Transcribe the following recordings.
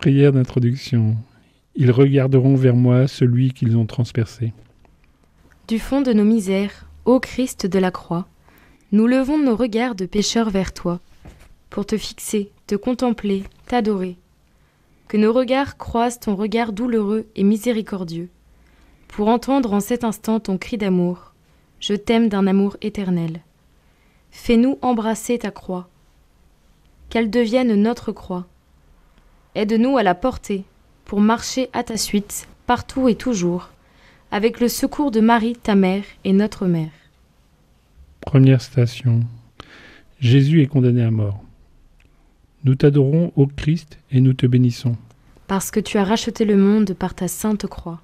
Prière d'introduction. Ils regarderont vers moi celui qu'ils ont transpercé. Du fond de nos misères, ô Christ de la croix, nous levons nos regards de pécheurs vers toi, pour te fixer, te contempler, t'adorer. Que nos regards croisent ton regard douloureux et miséricordieux, pour entendre en cet instant ton cri d'amour. Je t'aime d'un amour éternel. Fais-nous embrasser ta croix, qu'elle devienne notre croix. Aide-nous à la porter, pour marcher à ta suite, partout et toujours, avec le secours de Marie, ta mère et notre mère. Première station. Jésus est condamné à mort. Nous t'adorons, ô Christ, et nous te bénissons. Parce que tu as racheté le monde par ta sainte croix.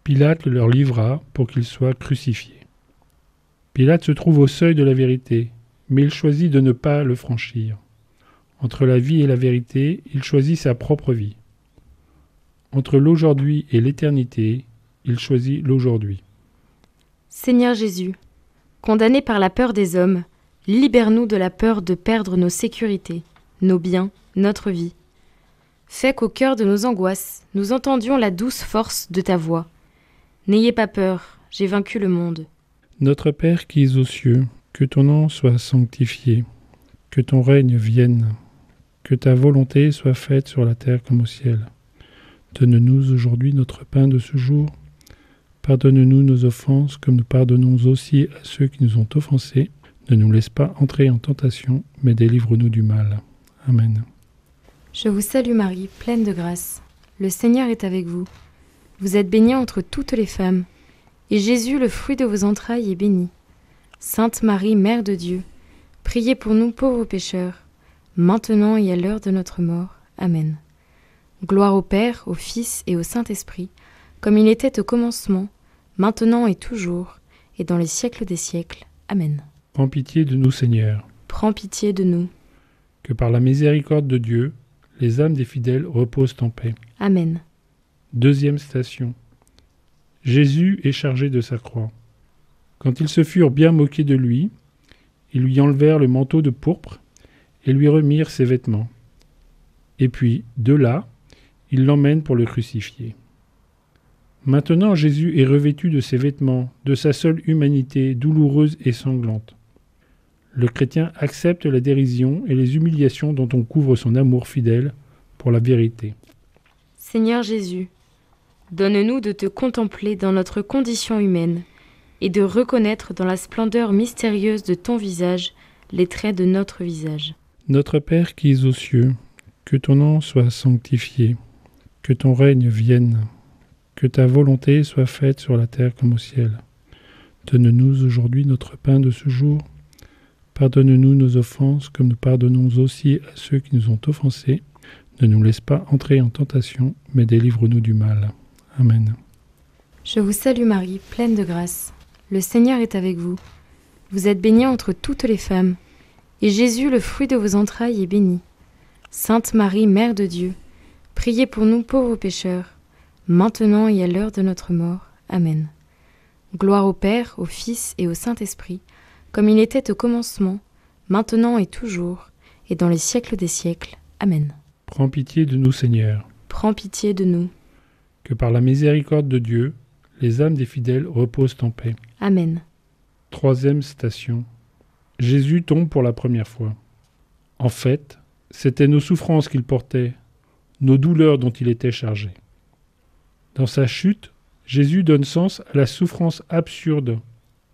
Pilate le leur livra pour qu'il soit crucifié. Pilate se trouve au seuil de la vérité, mais il choisit de ne pas le franchir. Entre la vie et la vérité, il choisit sa propre vie. Entre l'aujourd'hui et l'éternité, il choisit l'aujourd'hui. Seigneur Jésus, condamné par la peur des hommes, libère-nous de la peur de perdre nos sécurités, nos biens, notre vie. Fais qu'au cœur de nos angoisses, nous entendions la douce force de ta voix. N'ayez pas peur, j'ai vaincu le monde. Notre Père qui es aux cieux, que ton nom soit sanctifié, que ton règne vienne, que ta volonté soit faite sur la terre comme au ciel. Donne-nous aujourd'hui notre pain de ce jour. Pardonne-nous nos offenses, comme nous pardonnons aussi à ceux qui nous ont offensés. Ne nous laisse pas entrer en tentation, mais délivre-nous du mal. Amen. Je vous salue Marie, pleine de grâce. Le Seigneur est avec vous. Vous êtes bénie entre toutes les femmes, et Jésus, le fruit de vos entrailles, est béni. Sainte Marie, Mère de Dieu, priez pour nous pauvres pécheurs, maintenant et à l'heure de notre mort. Amen. Gloire au Père, au Fils et au Saint-Esprit, comme il était au commencement, maintenant et toujours, et dans les siècles des siècles. Amen. Prends pitié de nous, Seigneur. Prends pitié de nous. Que par la miséricorde de Dieu, les âmes des fidèles reposent en paix. Amen. Deuxième station. Jésus est chargé de sa croix. Quand ils se furent bien moqués de lui, ils lui enlevèrent le manteau de pourpre et lui remirent ses vêtements. Et puis, de là, ils l'emmènent pour le crucifier. Maintenant, Jésus est revêtu de ses vêtements, de sa seule humanité douloureuse et sanglante. Le chrétien accepte la dérision et les humiliations dont on couvre son amour fidèle pour la vérité. Seigneur Jésus, donne-nous de te contempler dans notre condition humaine et de reconnaître dans la splendeur mystérieuse de ton visage les traits de notre visage. Notre Père qui es aux cieux, que ton nom soit sanctifié, que ton règne vienne, que ta volonté soit faite sur la terre comme au ciel. Donne-nous aujourd'hui notre pain de ce jour. Pardonne-nous nos offenses, comme nous pardonnons aussi à ceux qui nous ont offensés. Ne nous laisse pas entrer en tentation, mais délivre-nous du mal. Amen. Je vous salue Marie, pleine de grâce. Le Seigneur est avec vous. Vous êtes bénie entre toutes les femmes, et Jésus, le fruit de vos entrailles, est béni. Sainte Marie, Mère de Dieu, priez pour nous pauvres pécheurs, maintenant et à l'heure de notre mort. Amen. Gloire au Père, au Fils et au Saint-Esprit, comme il était au commencement, maintenant et toujours, et dans les siècles des siècles. Amen. Prends pitié de nous, Seigneur. Prends pitié de nous. Que par la miséricorde de Dieu, les âmes des fidèles reposent en paix. Amen. Troisième station. Jésus tombe pour la première fois. En fait, c'était nos souffrances qu'il portait, nos douleurs dont il était chargé. Dans sa chute, Jésus donne sens à la souffrance absurde,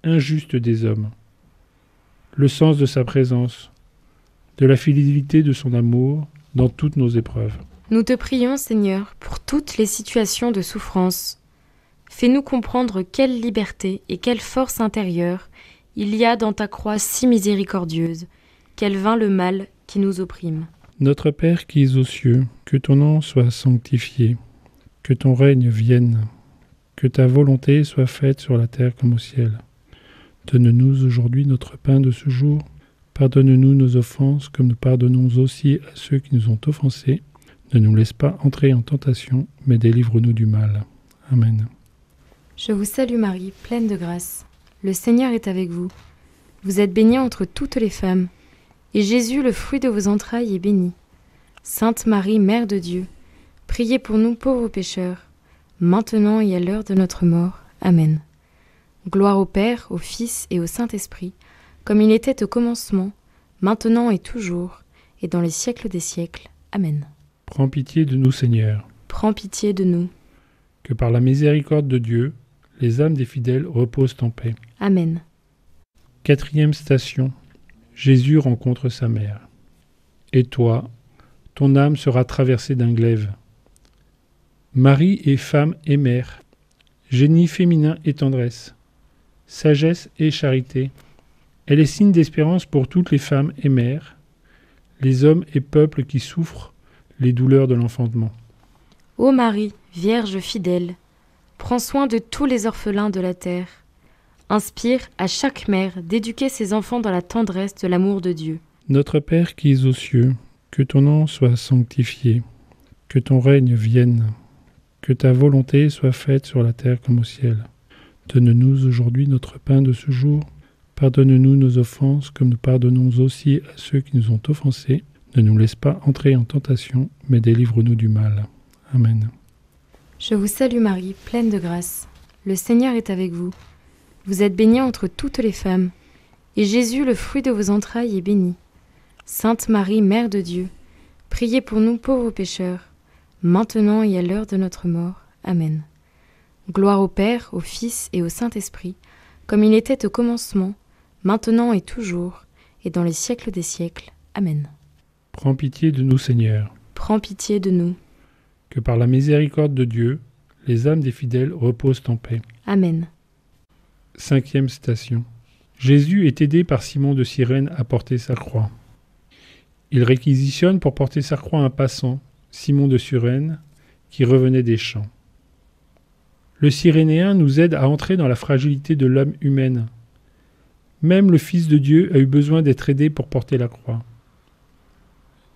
injuste des hommes. Le sens de sa présence, de la fidélité de son amour dans toutes nos épreuves. Nous te prions, Seigneur, pour toutes les situations de souffrance. Fais-nous comprendre quelle liberté et quelle force intérieure il y a dans ta croix si miséricordieuse, qu'elle vainc le mal qui nous opprime. Notre Père qui es aux cieux, que ton nom soit sanctifié, que ton règne vienne, que ta volonté soit faite sur la terre comme au ciel. Donne-nous aujourd'hui notre pain de ce jour. Pardonne-nous nos offenses, comme nous pardonnons aussi à ceux qui nous ont offensés. Ne nous laisse pas entrer en tentation, mais délivre-nous du mal. Amen. Je vous salue Marie, pleine de grâce. Le Seigneur est avec vous. Vous êtes bénie entre toutes les femmes, et Jésus, le fruit de vos entrailles, est béni. Sainte Marie, Mère de Dieu, priez pour nous pauvres pécheurs, maintenant et à l'heure de notre mort. Amen. Gloire au Père, au Fils et au Saint-Esprit, comme il était au commencement, maintenant et toujours, et dans les siècles des siècles. Amen. Prends pitié de nous, Seigneur. Prends pitié de nous. Que par la miséricorde de Dieu, les âmes des fidèles reposent en paix. Amen. 4e station. Jésus rencontre sa mère. Et toi, ton âme sera traversée d'un glaive. Marie est femme et mère, génie féminin et tendresse, sagesse et charité. Elle est signe d'espérance pour toutes les femmes et mères, les hommes et peuples qui souffrent les douleurs de l'enfantement. Ô Marie, Vierge fidèle, prends soin de tous les orphelins de la terre. Inspire à chaque mère d'éduquer ses enfants dans la tendresse de l'amour de Dieu. Notre Père qui es aux cieux, que ton nom soit sanctifié, que ton règne vienne, que ta volonté soit faite sur la terre comme au ciel. Donne-nous aujourd'hui notre pain de ce jour. Pardonne-nous nos offenses, comme nous pardonnons aussi à ceux qui nous ont offensés. Ne nous laisse pas entrer en tentation, mais délivre-nous du mal. Amen. Je vous salue Marie, pleine de grâce. Le Seigneur est avec vous. Vous êtes bénie entre toutes les femmes, et Jésus, le fruit de vos entrailles, est béni. Sainte Marie, Mère de Dieu, priez pour nous pauvres pécheurs, maintenant et à l'heure de notre mort. Amen. Gloire au Père, au Fils et au Saint-Esprit, comme il était au commencement, maintenant et toujours, et dans les siècles des siècles. Amen. Prends pitié de nous, Seigneur. Prends pitié de nous. Que par la miséricorde de Dieu, les âmes des fidèles reposent en paix. Amen. 5e station. Jésus est aidé par Simon de Cyrène à porter sa croix. Il réquisitionne pour porter sa croix un passant, Simon de Cyrène, qui revenait des champs. Le Cyrénéen nous aide à entrer dans la fragilité de l'âme humaine. Même le Fils de Dieu a eu besoin d'être aidé pour porter la croix.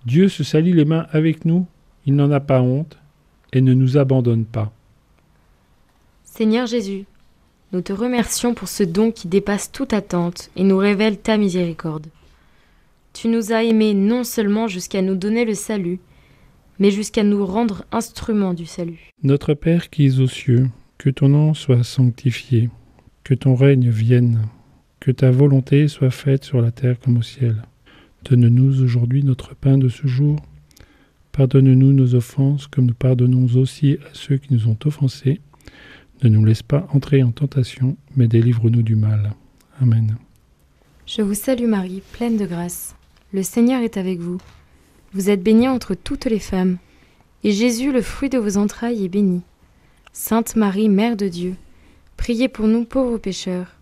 Dieu se salit les mains avec nous, il n'en a pas honte et ne nous abandonne pas. Seigneur Jésus, nous te remercions pour ce don qui dépasse toute attente et nous révèle ta miséricorde. Tu nous as aimés non seulement jusqu'à nous donner le salut, mais jusqu'à nous rendre instruments du salut. Notre Père qui es aux cieux, que ton nom soit sanctifié, que ton règne vienne, que ta volonté soit faite sur la terre comme au ciel. Donne-nous aujourd'hui notre pain de ce jour. Pardonne-nous nos offenses, comme nous pardonnons aussi à ceux qui nous ont offensés. Ne nous laisse pas entrer en tentation, mais délivre-nous du mal. Amen. Je vous salue Marie, pleine de grâce. Le Seigneur est avec vous. Vous êtes bénie entre toutes les femmes, et Jésus, le fruit de vos entrailles, est béni. Sainte Marie, Mère de Dieu, priez pour nous pauvres pécheurs,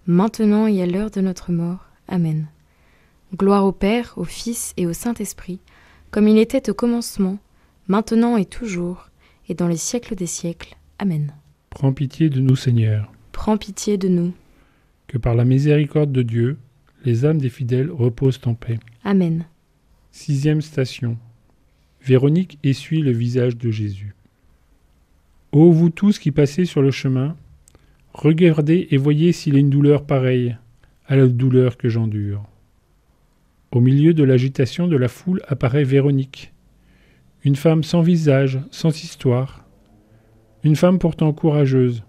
maintenant et à l'heure de notre mort. Amen. Gloire au Père, au Fils et au Saint-Esprit, comme il était au commencement, maintenant et toujours, et dans les siècles des siècles. Amen. Prends pitié de nous, Seigneur. Prends pitié de nous. Que par la miséricorde de Dieu, les âmes des fidèles reposent en paix. Amen. 6e station. Véronique essuie le visage de Jésus. Ô vous tous qui passez sur le chemin, regardez et voyez s'il est une douleur pareille à la douleur que j'endure. Au milieu de l'agitation de la foule apparaît Véronique, une femme sans visage, sans histoire, une femme pourtant courageuse,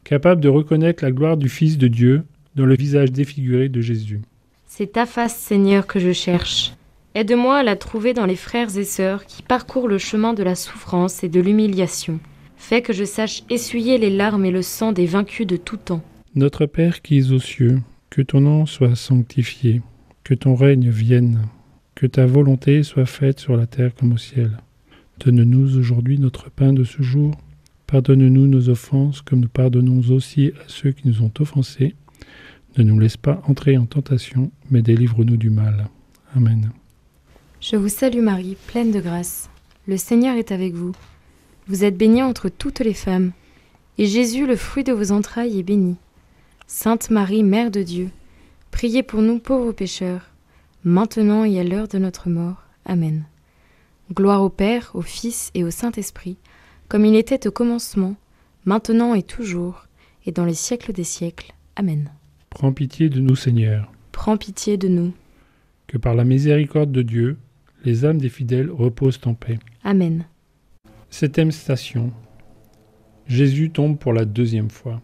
capable de reconnaître la gloire du Fils de Dieu dans le visage défiguré de Jésus. C'est ta face, Seigneur, que je cherche. Aide-moi à la trouver dans les frères et sœurs qui parcourent le chemin de la souffrance et de l'humiliation. Fais que je sache essuyer les larmes et le sang des vaincus de tout temps. Notre Père qui es aux cieux, que ton nom soit sanctifié, que ton règne vienne, que ta volonté soit faite sur la terre comme au ciel. Donne-nous aujourd'hui notre pain de ce jour. Pardonne-nous nos offenses, comme nous pardonnons aussi à ceux qui nous ont offensés. Ne nous laisse pas entrer en tentation, mais délivre-nous du mal. Amen. Je vous salue Marie, pleine de grâce. Le Seigneur est avec vous. Vous êtes bénie entre toutes les femmes, et Jésus, le fruit de vos entrailles, est béni. Sainte Marie, Mère de Dieu, priez pour nous pauvres pécheurs, maintenant et à l'heure de notre mort. Amen. Gloire au Père, au Fils et au Saint-Esprit, comme il était au commencement, maintenant et toujours, et dans les siècles des siècles. Amen. Prends pitié de nous, Seigneur. Prends pitié de nous. Que par la miséricorde de Dieu, les âmes des fidèles reposent en paix. Amen. 7e station. Jésus tombe pour la 2e fois,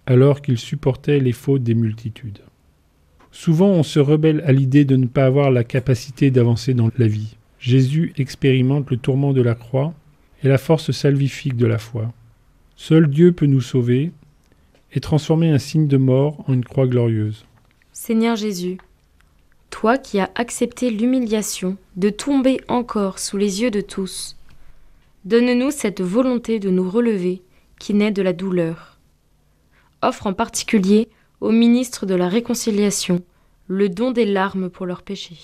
alors qu'il supportait les fautes des multitudes. Souvent, on se rebelle à l'idée de ne pas avoir la capacité d'avancer dans la vie. Jésus expérimente le tourment de la croix et la force salvifique de la foi. Seul Dieu peut nous sauver et transformer un signe de mort en une croix glorieuse. Seigneur Jésus, toi qui as accepté l'humiliation de tomber encore sous les yeux de tous, donne-nous cette volonté de nous relever qui naît de la douleur. Offre en particulier aux ministres de la réconciliation le don des larmes pour leurs péchés.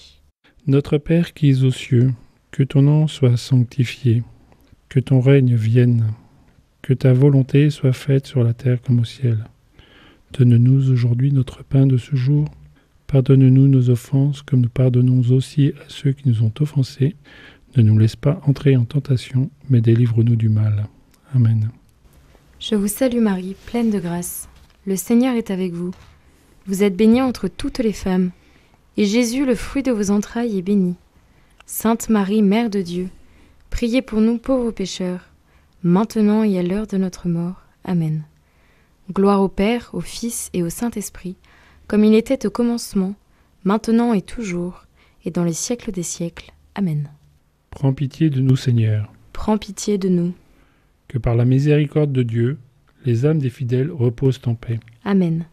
Notre Père qui es aux cieux, que ton nom soit sanctifié, que ton règne vienne, que ta volonté soit faite sur la terre comme au ciel. Donne-nous aujourd'hui notre pain de ce jour. Pardonne-nous nos offenses, comme nous pardonnons aussi à ceux qui nous ont offensés. Ne nous laisse pas entrer en tentation, mais délivre-nous du mal. Amen. Je vous salue Marie, pleine de grâce. Le Seigneur est avec vous. Vous êtes bénie entre toutes les femmes, et Jésus, le fruit de vos entrailles, est béni. Sainte Marie, Mère de Dieu, priez pour nous pauvres pécheurs, maintenant et à l'heure de notre mort. Amen. Gloire au Père, au Fils et au Saint-Esprit, comme il était au commencement, maintenant et toujours, et dans les siècles des siècles. Amen. Prends pitié de nous, Seigneur. Prends pitié de nous. Que par la miséricorde de Dieu, les âmes des fidèles reposent en paix. Amen.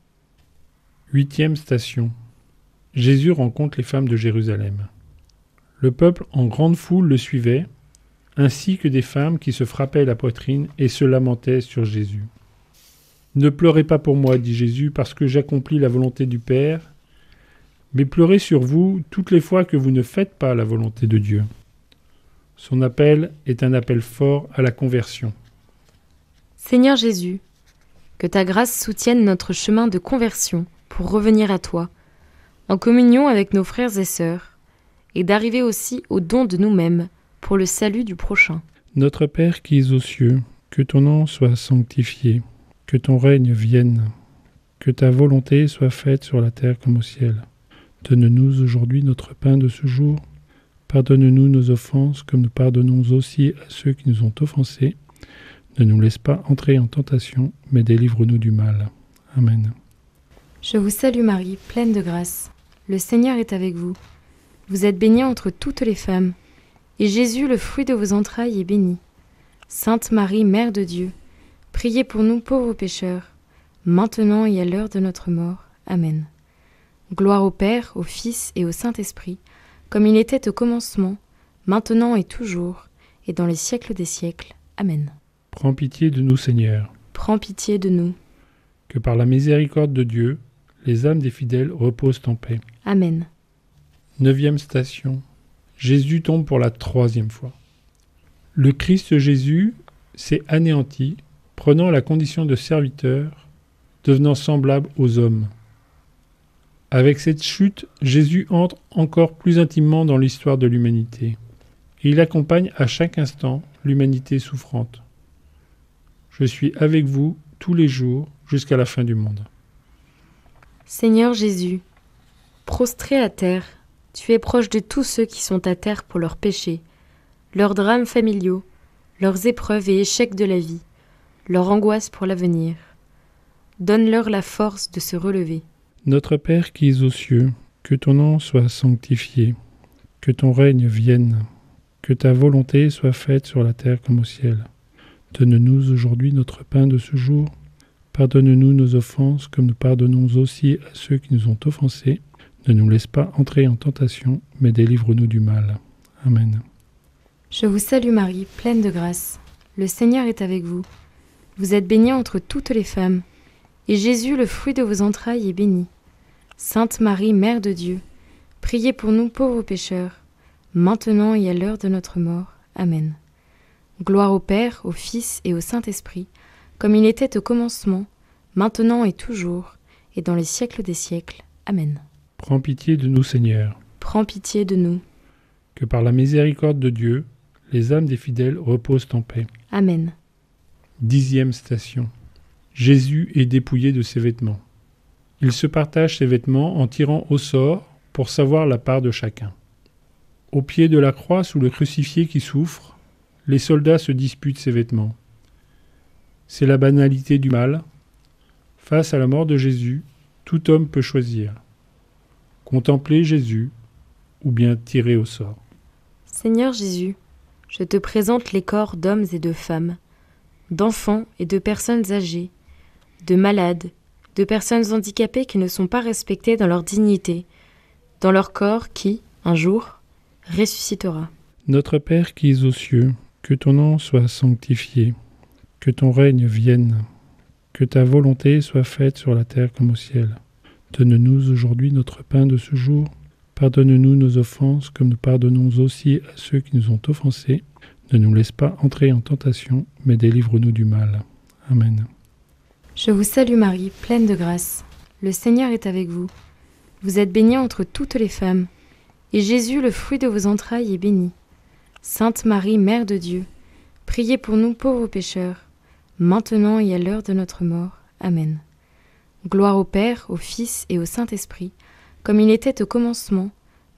8e station. Jésus rencontre les femmes de Jérusalem. Le peuple en grande foule le suivait, ainsi que des femmes qui se frappaient la poitrine et se lamentaient sur Jésus. « Ne pleurez pas pour moi, dit Jésus, parce que j'accomplis la volonté du Père, mais pleurez sur vous toutes les fois que vous ne faites pas la volonté de Dieu. » Son appel est un appel fort à la conversion. Seigneur Jésus, que ta grâce soutienne notre chemin de conversion pour revenir à toi, en communion avec nos frères et sœurs, et d'arriver aussi au don de nous-mêmes pour le salut du prochain. Notre Père qui es aux cieux, que ton nom soit sanctifié, que ton règne vienne, que ta volonté soit faite sur la terre comme au ciel. Donne-nous aujourd'hui notre pain de ce jour. Pardonne-nous nos offenses, comme nous pardonnons aussi à ceux qui nous ont offensés. Ne nous laisse pas entrer en tentation, mais délivre-nous du mal. Amen. Je vous salue Marie, pleine de grâce. Le Seigneur est avec vous. Vous êtes bénie entre toutes les femmes, et Jésus, le fruit de vos entrailles, est béni. Sainte Marie, Mère de Dieu, priez pour nous pauvres pécheurs, maintenant et à l'heure de notre mort. Amen. Gloire au Père, au Fils et au Saint-Esprit, comme il était au commencement, maintenant et toujours, et dans les siècles des siècles. Amen. Prends pitié de nous, Seigneur. Prends pitié de nous. Que par la miséricorde de Dieu, les âmes des fidèles reposent en paix. Amen. 9e station. Jésus tombe pour la 3e fois. Le Christ Jésus s'est anéanti, prenant la condition de serviteur, devenant semblable aux hommes. Avec cette chute, Jésus entre encore plus intimement dans l'histoire de l'humanité. Et il accompagne à chaque instant l'humanité souffrante. Je suis avec vous tous les jours jusqu'à la fin du monde. Seigneur Jésus, prostré à terre, tu es proche de tous ceux qui sont à terre pour leurs péchés, leurs drames familiaux, leurs épreuves et échecs de la vie, leur angoisse pour l'avenir. Donne-leur la force de se relever. Notre Père qui es aux cieux, que ton nom soit sanctifié, que ton règne vienne, que ta volonté soit faite sur la terre comme au ciel. Donne-nous aujourd'hui notre pain de ce jour. Pardonne-nous nos offenses, comme nous pardonnons aussi à ceux qui nous ont offensés. Ne nous laisse pas entrer en tentation, mais délivre-nous du mal. Amen. Je vous salue Marie, pleine de grâce. Le Seigneur est avec vous. Vous êtes bénie entre toutes les femmes, et Jésus, le fruit de vos entrailles, est béni. Sainte Marie, Mère de Dieu, priez pour nous pauvres pécheurs, maintenant et à l'heure de notre mort. Amen. Gloire au Père, au Fils et au Saint-Esprit, comme il était au commencement, maintenant et toujours, et dans les siècles des siècles. Amen. Prends pitié de nous, Seigneur. Prends pitié de nous. Que par la miséricorde de Dieu, les âmes des fidèles reposent en paix. Amen. 10e station. Jésus est dépouillé de ses vêtements. Il se partage ses vêtements en tirant au sort pour savoir la part de chacun. Au pied de la croix, sous le crucifié qui souffre, les soldats se disputent ses vêtements. C'est la banalité du mal. Face à la mort de Jésus, tout homme peut choisir. Contempler Jésus ou bien tirer au sort. Seigneur Jésus, je te présente les corps d'hommes et de femmes, d'enfants et de personnes âgées, de malades, de personnes handicapées qui ne sont pas respectées dans leur dignité, dans leur corps qui, un jour, ressuscitera. Notre Père qui es aux cieux, que ton nom soit sanctifié, que ton règne vienne, que ta volonté soit faite sur la terre comme au ciel. Donne-nous aujourd'hui notre pain de ce jour. Pardonne-nous nos offenses, comme nous pardonnons aussi à ceux qui nous ont offensés. Ne nous laisse pas entrer en tentation, mais délivre-nous du mal. Amen. Je vous salue Marie, pleine de grâce. Le Seigneur est avec vous. Vous êtes bénie entre toutes les femmes, et Jésus, le fruit de vos entrailles, est béni. Sainte Marie, Mère de Dieu, priez pour nous pauvres pécheurs, maintenant et à l'heure de notre mort. Amen. Gloire au Père, au Fils et au Saint-Esprit, comme il était au commencement,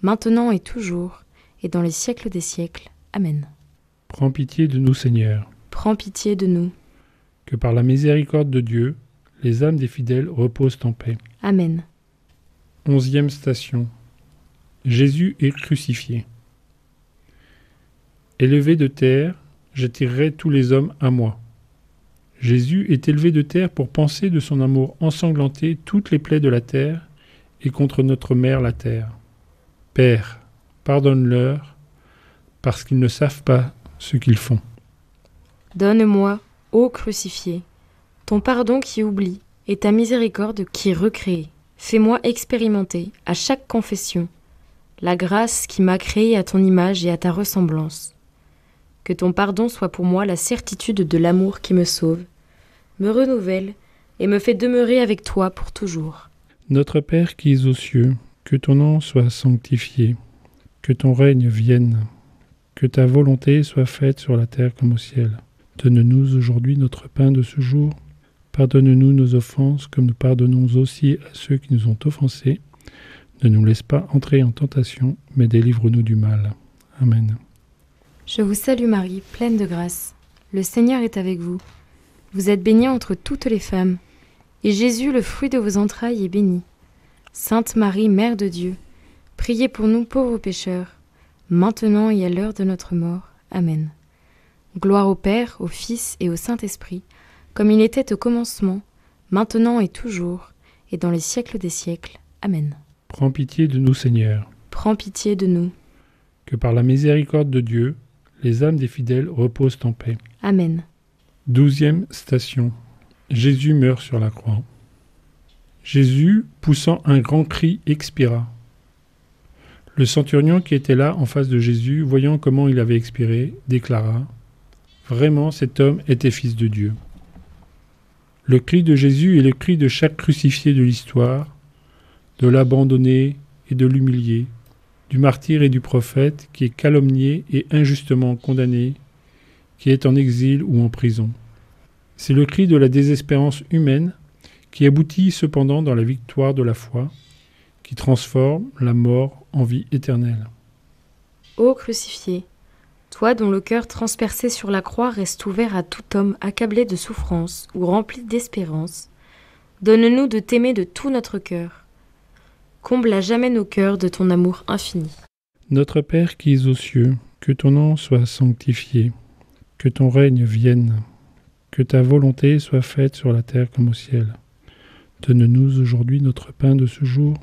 maintenant et toujours, et dans les siècles des siècles. Amen. Prends pitié de nous, Seigneur. Prends pitié de nous. Que par la miséricorde de Dieu, les âmes des fidèles reposent en paix. Amen. 11e station. Jésus est crucifié. Élevé de terre, j'attirerai tous les hommes à moi. Jésus est élevé de terre pour panser de son amour ensanglanté toutes les plaies de la terre et contre notre mère la terre. Père, pardonne-leur, parce qu'ils ne savent pas ce qu'ils font. Donne-moi, ô crucifié, ton pardon qui oublie et ta miséricorde qui recrée. Fais-moi expérimenter, à chaque confession, la grâce qui m'a créé à ton image et à ta ressemblance. Que ton pardon soit pour moi la certitude de l'amour qui me sauve, me renouvelle et me fait demeurer avec toi pour toujours. Notre Père qui es aux cieux, que ton nom soit sanctifié, que ton règne vienne, que ta volonté soit faite sur la terre comme au ciel. Donne-nous aujourd'hui notre pain de ce jour. Pardonne-nous nos offenses, comme nous pardonnons aussi à ceux qui nous ont offensés. Ne nous laisse pas entrer en tentation, mais délivre-nous du mal. Amen. Je vous salue Marie, pleine de grâce. Le Seigneur est avec vous. Vous êtes bénie entre toutes les femmes, et Jésus, le fruit de vos entrailles, est béni. Sainte Marie, Mère de Dieu, priez pour nous pauvres pécheurs, maintenant et à l'heure de notre mort. Amen. Gloire au Père, au Fils et au Saint-Esprit, comme il était au commencement, maintenant et toujours, et dans les siècles des siècles. Amen. Prends pitié de nous, Seigneur. Prends pitié de nous. Que par la miséricorde de Dieu, les âmes des fidèles reposent en paix. Amen. 12e station. Jésus meurt sur la croix. Jésus, poussant un grand cri, expira. Le centurion qui était là en face de Jésus, voyant comment il avait expiré, déclara « Vraiment, cet homme était fils de Dieu ». Le cri de Jésus est le cri de chaque crucifié de l'histoire, de l'abandonné et de l'humilié, du martyr et du prophète qui est calomnié et injustement condamné, qui est en exil ou en prison. C'est le cri de la désespérance humaine qui aboutit cependant dans la victoire de la foi, qui transforme la mort en vie éternelle. Ô crucifié, toi dont le cœur transpercé sur la croix reste ouvert à tout homme accablé de souffrance ou rempli d'espérance, donne-nous de t'aimer de tout notre cœur. Comble à jamais nos cœurs de ton amour infini. Notre Père qui es aux cieux, que ton nom soit sanctifié, que ton règne vienne, que ta volonté soit faite sur la terre comme au ciel. Donne-nous aujourd'hui notre pain de ce jour.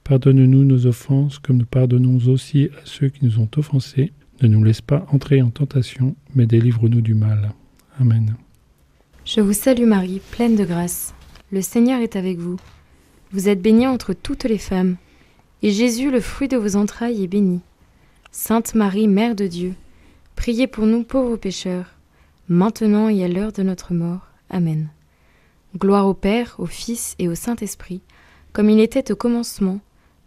Pardonne-nous nos offenses, comme nous pardonnons aussi à ceux qui nous ont offensés. Ne nous laisse pas entrer en tentation, mais délivre-nous du mal. Amen. Je vous salue Marie, pleine de grâce. Le Seigneur est avec vous. Vous êtes bénie entre toutes les femmes, et Jésus, le fruit de vos entrailles, est béni. Sainte Marie, Mère de Dieu, priez pour nous pauvres pécheurs, maintenant et à l'heure de notre mort. Amen. Gloire au Père, au Fils et au Saint-Esprit, comme il était au commencement,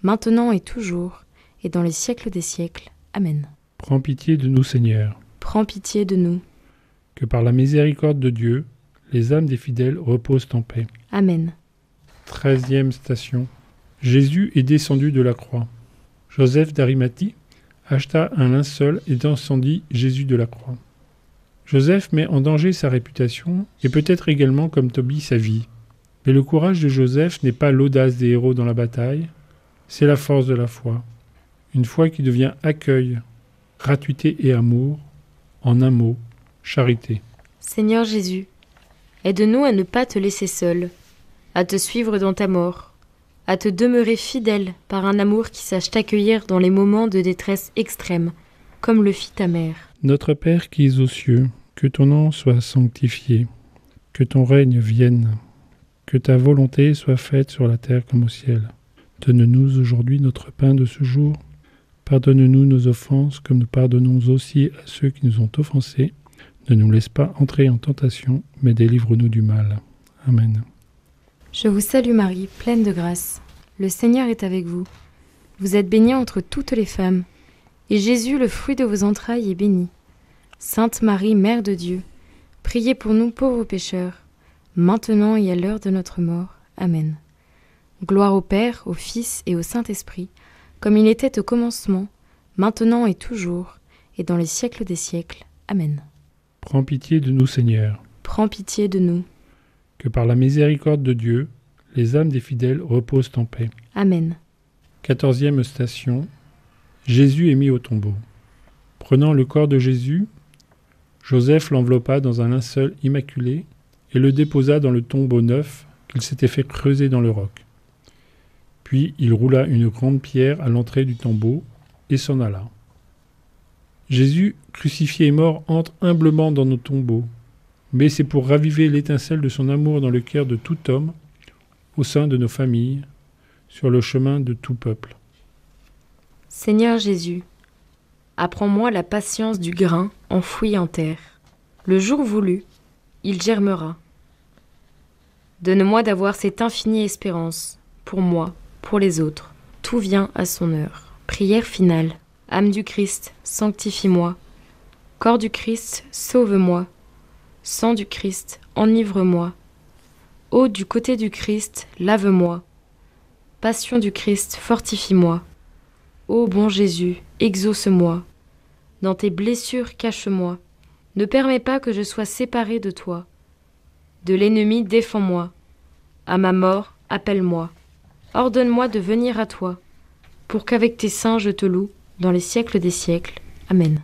maintenant et toujours, et dans les siècles des siècles. Amen. Prends pitié de nous, Seigneur. Prends pitié de nous. Que par la miséricorde de Dieu, les âmes des fidèles reposent en paix. Amen. 13e station. Jésus est descendu de la croix. Joseph d'Arimathie, acheta un linceul et descendit Jésus de la croix. Joseph met en danger sa réputation et peut-être également, comme Tobie, sa vie. Mais le courage de Joseph n'est pas l'audace des héros dans la bataille, c'est la force de la foi. Une foi qui devient accueil, gratuité et amour, en un mot, charité. Seigneur Jésus, aide-nous à ne pas te laisser seul, à te suivre dans ta mort, à te demeurer fidèle par un amour qui sache t'accueillir dans les moments de détresse extrême, comme le fit ta mère. Notre Père qui es aux cieux, que ton nom soit sanctifié, que ton règne vienne, que ta volonté soit faite sur la terre comme au ciel. Donne-nous aujourd'hui notre pain de ce jour. Pardonne-nous nos offenses, comme nous pardonnons aussi à ceux qui nous ont offensés. Ne nous laisse pas entrer en tentation, mais délivre-nous du mal. Amen. Je vous salue Marie, pleine de grâce. Le Seigneur est avec vous. Vous êtes bénie entre toutes les femmes, et Jésus, le fruit de vos entrailles, est béni. Sainte Marie, Mère de Dieu, priez pour nous pauvres pécheurs, maintenant et à l'heure de notre mort. Amen. Gloire au Père, au Fils et au Saint-Esprit, comme il était au commencement, maintenant et toujours, et dans les siècles des siècles. Amen. Prends pitié de nous, Seigneur. Prends pitié de nous. Que par la miséricorde de Dieu, les âmes des fidèles reposent en paix. Amen. 14e station. Jésus est mis au tombeau. Prenant le corps de Jésus, Joseph l'enveloppa dans un linceul immaculé et le déposa dans le tombeau neuf qu'il s'était fait creuser dans le roc. Puis il roula une grande pierre à l'entrée du tombeau et s'en alla. Jésus, crucifié et mort, entre humblement dans nos tombeaux, mais c'est pour raviver l'étincelle de son amour dans le cœur de tout homme, au sein de nos familles, sur le chemin de tout peuple. Seigneur Jésus, apprends-moi la patience du grain enfoui en terre. Le jour voulu, il germera. Donne-moi d'avoir cette infinie espérance, pour moi, pour les autres. Tout vient à son heure. Prière finale. Âme du Christ, sanctifie-moi. Corps du Christ, sauve-moi. Sang du Christ, enivre-moi. Eau du côté du Christ, lave-moi. Passion du Christ, fortifie-moi. Ô bon Jésus, exauce-moi. Dans tes blessures, cache-moi. Ne permets pas que je sois séparé de toi. De l'ennemi, défends-moi. À ma mort, appelle-moi. Ordonne-moi de venir à toi, pour qu'avec tes saints je te loue, dans les siècles des siècles. Amen.